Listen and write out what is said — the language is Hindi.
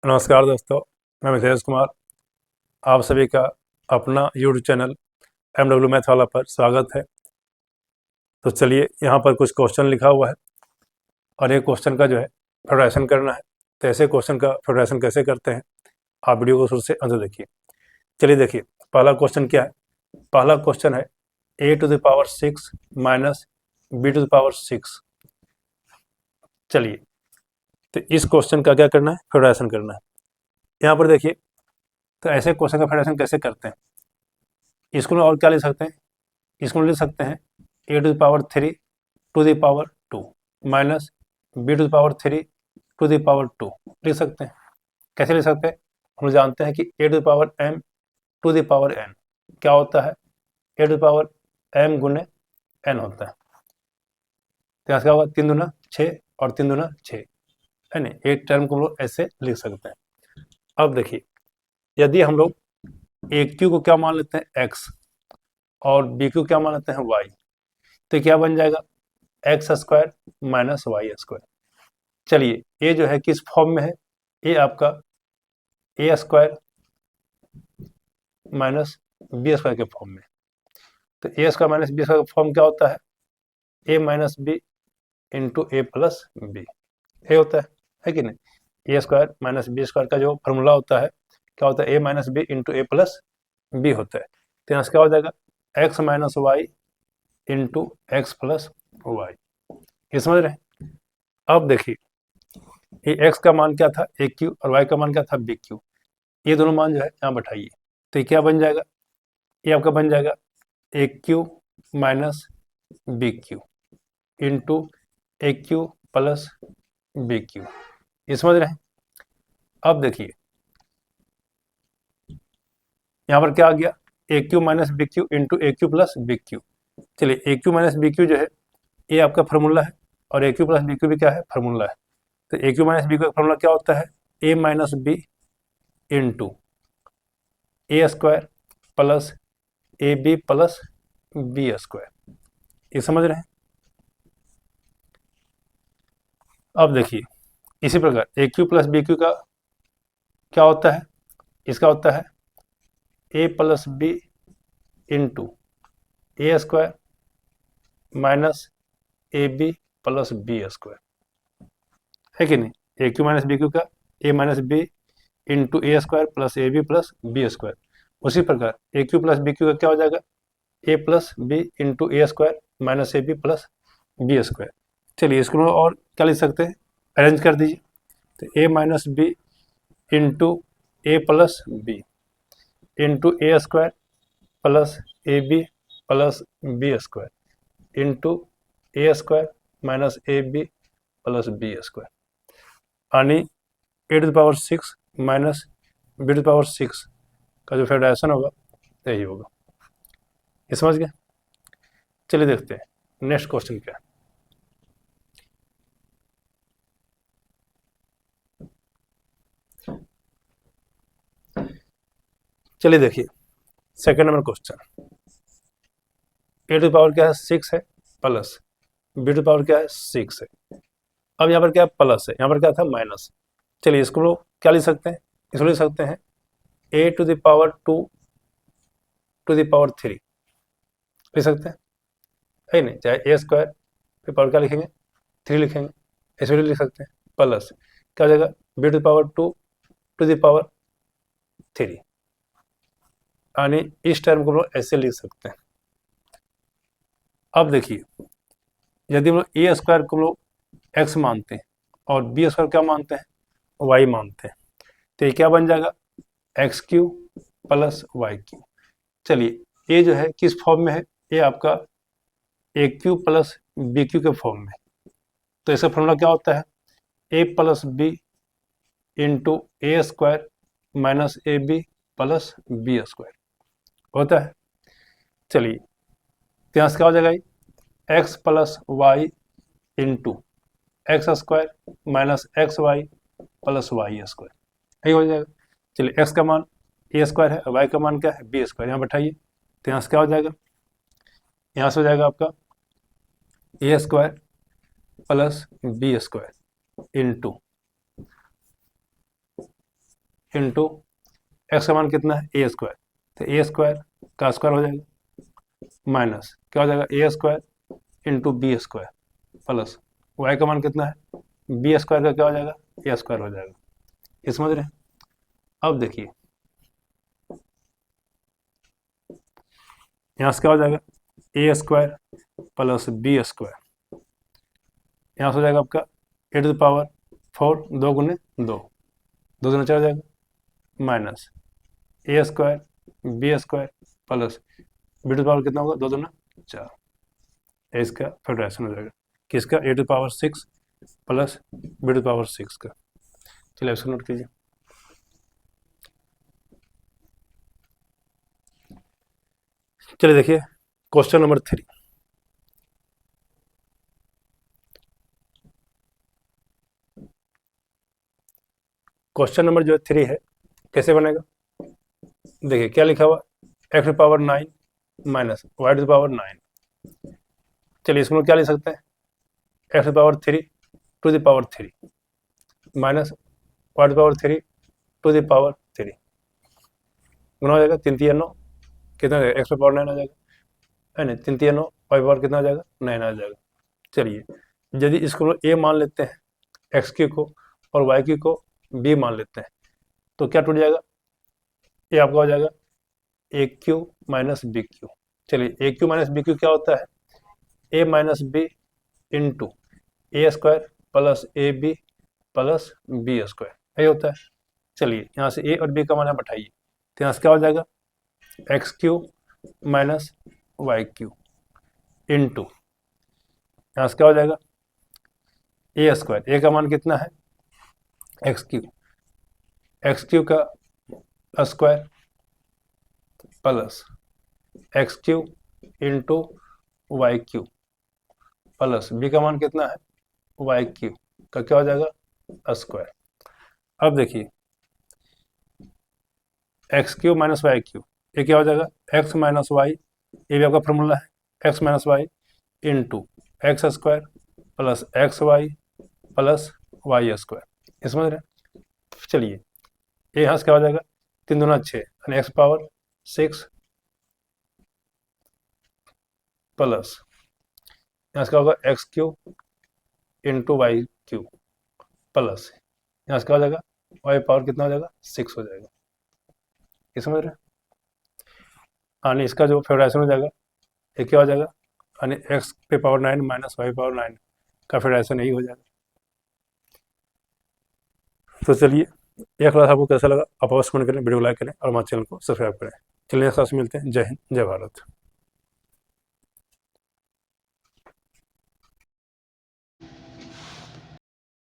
नमस्कार दोस्तों, मैं मिथिलेश कुमार। आप सभी का अपना यूट्यूब चैनल MW मैथ वाला पर स्वागत है। तो चलिए, यहाँ पर कुछ क्वेश्चन लिखा हुआ है और एक क्वेश्चन का जो है फैक्टराइजेशन करना है। तो ऐसे क्वेश्चन का फैक्टराइजेशन कैसे करते हैं, आप वीडियो को शुरू से अंत देखिए। चलिए देखिए, पहला क्वेश्चन क्या है। पहला क्वेश्चन है a⁶ माइनस b⁶। चलिए, तो इस क्वेश्चन का क्या करना है, फैक्टराइजेशन करना है। यहाँ पर देखिए, तो ऐसे क्वेश्चन का फैक्टराइजेशन कैसे करते हैं। इसको और क्या ले सकते हैं, इसको ले सकते हैं a⁵ माइनस b⁵ लिख सकते हैं। कैसे लिख सकते हैं, हम जानते हैं कि a⁴m क्या होता है, a⁴m गुने n होता है। तो यहाँ क्या होगा, 3 दूना 6 और 3 दूना 6 है ना। एक टर्म को हम लोग ऐसे लिख सकते हैं। अब देखिए, यदि हम लोग AQ को क्या मान लेते हैं, x, और BQ क्या मान लेते हैं, y, तो क्या बन जाएगा, x² माइनस y²। चलिए, ये जो है किस फॉर्म में है, ये आपका a² माइनस b² के फॉर्म में। तो a² माइनस b² का फॉर्म क्या होता है, a minus b into a plus b, ये होता है कि नहीं। a² माइनस b² का जो फॉर्मूला होता है क्या होता है, a minus b into a plus b होता है। तो यहाँ से क्या हो जाएगा, x minus Y into X plus Y. ये समझ रहे हैं। अब देखिए, ये x का मान क्या था, AQ, और y का मान क्या था, BQ। ये दोनों मान जो है यहाँ बैठाइए, तो ये क्या बन जाएगा, ये आपका बन जाएगा AQ minus BQ into AQ plus BQ। ये समझ रहे हैं। अब देखिए, यहाँ पर क्या आ गया, AQ minus BQ into AQ plus BQ। चलिए, AQ माइनस BQ जो है ये आपका फार्मूला है, और AQ प्लस BQ भी क्या है, फार्मूला है। तो AQ माइनस BQ का फार्मूला क्या होता है, a minus b into a² plus AB plus b²। ये समझ रहे हैं। अब देखिए, इसी प्रकार AQ प्लस BQ का क्या होता है, इसका होता है a plus b into a² minus AB plus b², है कि नहीं। AQ माइनस BQ का a minus b into a² plus AB plus b²। उसी प्रकार AQ प्लस BQ का क्या हो जाएगा, a plus b into a² minus AB plus b²। चलिए, इसको और क्या लिख सकते हैं, अरेंज कर दीजिए। तो a minus b into a plus b into a² plus AB plus b² into a² minus AB plus b², यानी a⁶ माइनस b⁶ का जो फैक्टराइजेशन होगा यही होगा। ये समझ गए। चलिए देखते हैं नेक्स्ट क्वेश्चन क्या है। चलिए देखिए, सेकंड नंबर क्वेश्चन, a⁴ क्या है, 6 है, प्लस b⁴ क्या है, 6 है। अब यहाँ पर क्या है, प्लस है, यहाँ पर क्या था, माइनस। चलिए, इसको लोग क्या लिख सकते हैं, इसको लिख सकते हैं a⁴ लिख सकते हैं, है नहीं। चाहे a² पे पावर क्या लिखेंगे, 3 लिखेंगे, ऐसे भी लिख सकते हैं। प्लस क्या हो जाएगा, b⁴ यानी इस टर्म को लोग ऐसे लिख सकते हैं। अब देखिए, यदि हम लोग a² को लोग x मानते हैं और b² क्या मानते हैं, y मानते हैं, तो ये क्या बन जाएगा, x³ प्लस y³। चलिए, ये जो है किस फॉर्म में है, ये आपका AQ प्लस BQ के फॉर्म में। तो इसका फॉर्मूला क्या होता है, a plus b into a² minus AB plus b² होता है। चलिए, तो यहाँ से क्या हो जाएगा, x plus Y into x² minus XY plus y², यही हो जाएगा। चलिए, x का मान a² है, y का मान क्या है, b²। यहाँ बैठाइए, तो यहाँ से क्या हो जाएगा, यहाँ से हो जाएगा आपका a² plus b² into into x का मान कितना है ए स्क्वायर, तो ए स्क्वायर का स्क्वायर हो जाएगा माइनस क्या हो जाएगा A square into B square plus Y का मान कितना है बी स्क्वायर का क्या हो जाएगा ए स्क्वायर हो जाएगा। ये समझ रहे हैं। अब देखिए यहाँ से क्या हो जाएगा A square plus B square, यहाँ से हो जाएगा आपका ए टू द पावर 4 2 गुने 2 2 गुना 4 हो जाएगा minus A square B square plus B to the power कितना होगा 2 दूना 4, इसका फैक्टराइजेशन हो जाएगा किसका A to the power 6 plus B to the power 6 का। चलिए इसको नोट कीजिए। चलिए देखिए क्वेश्चन नंबर 3। क्वेश्चन नंबर जो 3 है कैसे बनेगा, देखिए क्या लिखा हुआ X to power 9 minus Y to power 9। चलिए इसमें क्या लिख सकते हैं X to power 3 to the power 3 minus Y to power 3 to the power 3 गुना हो जाएगा 3 3 9 कितना हो जाएगा एक्स पावर 9 आ जाएगा है ना, 3 3 9 वाई पावर कितना आ जाएगा 9 आ जाएगा। चलिए यदि इसको ए मान लेते हैं एक्स क्यू को और वाई क्यू को बी मान लेते हैं तो क्या टूट जाएगा ये आपका हो जाएगा A cube minus B cube. चलिए A cube minus B cube क्या होता है A minus B into A square plus A B plus B square यही होता है। चलिए यहाँ से ए और बी का मान आप बैठाइए तो यहाँ से क्या हो जाएगा X cube minus Y cube into यहाँ से क्या हो जाएगा ए स्क्वायर ए का मान कितना है एक्स क्यू का square plus X cube into Y cube plus B का मान कितना है वाई क्यू का क्या हो जाएगा स्क्वायर। अब देखिए X cube minus Y cube ये क्या हो जाएगा एक्स माइनस वाई, ये भी आपका फॉर्मूला है X minus Y into X square plus X Y plus Y square, ये समझ रहे हैं। चलिए ये यहाँ से क्या हो जाएगा 3 दूना 6 यानी एक्स पावर 6 प्लस यहाँ से क्या होगा X cube into Y cube plus यहाँ से क्या हो जाएगा वाई पावर कितना हो जाएगा 6 हो जाएगा, ये समझ रहे हैं। यानी इसका जो फैक्टराइजेशन हो जाएगा ये क्या हो जाएगा यानी एक्स पे पावर 9 माइनस वाई पावर 9 का फैक्टराइजेशन यही हो जाएगा। तो चलिए यह क्लास आपको कैसा लगा आप अवश्य कमेंट करें, वीडियो लाइक करें और हमारे चैनल को सब्सक्राइब करें। चलिए नेक्स्ट क्लास में मिलते हैं। जय हिंद जय भारत।